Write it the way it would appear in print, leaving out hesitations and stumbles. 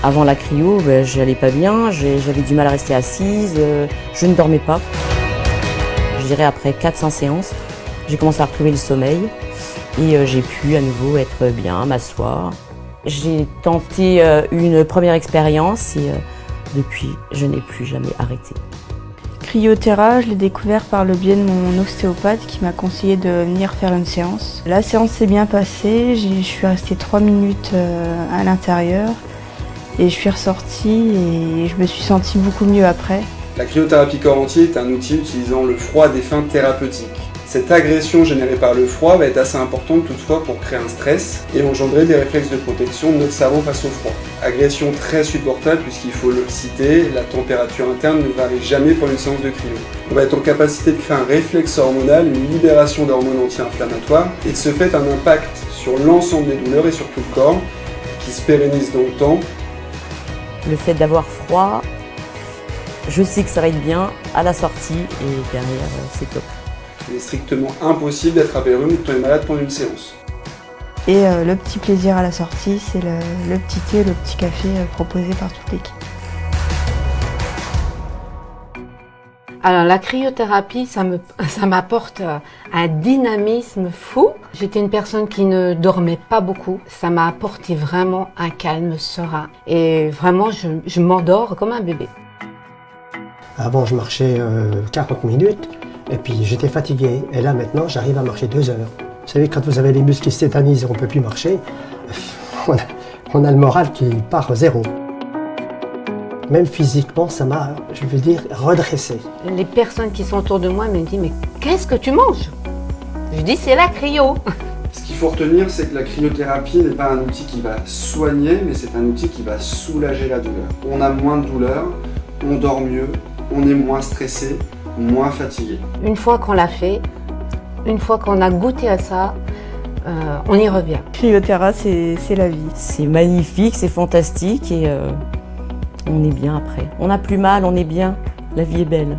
Avant la cryo, j'allais pas bien, j'avais du mal à rester assise, je ne dormais pas. Je dirais après 4-5 séances, j'ai commencé à retrouver le sommeil et j'ai pu à nouveau être bien, m'asseoir. J'ai tenté une première expérience et depuis, je n'ai plus jamais arrêté. Cryothera, je l'ai découvert par le biais de mon ostéopathe qui m'a conseillé de venir faire une séance. La séance s'est bien passée, je suis restée 3 minutes à l'intérieur et je suis ressortie et je me suis sentie beaucoup mieux après. La cryothérapie corps entier est un outil utilisant le froid à des fins thérapeutiques. Cette agression générée par le froid va être assez importante toutefois pour créer un stress et engendrer des réflexes de protection de notre cerveau face au froid. Agression très supportable puisqu'il faut le citer, la température interne ne varie jamais pour une séance de cryo. On va être en capacité de créer un réflexe hormonal, une libération d'hormones anti-inflammatoires et de ce fait un impact sur l'ensemble des douleurs et sur tout le corps qui se pérennise dans le temps. Le fait d'avoir froid, je sais que ça va être bien à la sortie et derrière c'est top. Il est strictement impossible d'attraper le rhume ou de tomber malade pendant une séance. Et le petit plaisir à la sortie, c'est le petit thé, le petit café proposé par toute l'équipe. Alors la cryothérapie, ça m'apporte un dynamisme fou. J'étais une personne qui ne dormait pas beaucoup. Ça m'a apporté vraiment un calme serein. Et vraiment, je m'endors comme un bébé. Avant, je marchais 40 minutes et puis j'étais fatigué. Et là, maintenant, j'arrive à marcher 2 heures. Vous savez, quand vous avez les muscles qui s'étanisent et on ne peut plus marcher, on a le moral qui part à zéro. Même physiquement, ça m'a, je veux dire, redressé. Les personnes qui sont autour de moi me disent « Mais qu'est-ce que tu manges ?» Je dis « C'est la cryo !» Ce qu'il faut retenir, c'est que la cryothérapie n'est pas un outil qui va soigner, mais c'est un outil qui va soulager la douleur. On a moins de douleur, on dort mieux, on est moins stressé, moins fatigué. Une fois qu'on l'a fait, une fois qu'on a goûté à ça, on y revient. Cryothera, c'est la vie. C'est magnifique, c'est fantastique et on est bien après. On n'a plus mal, on est bien, la vie est belle.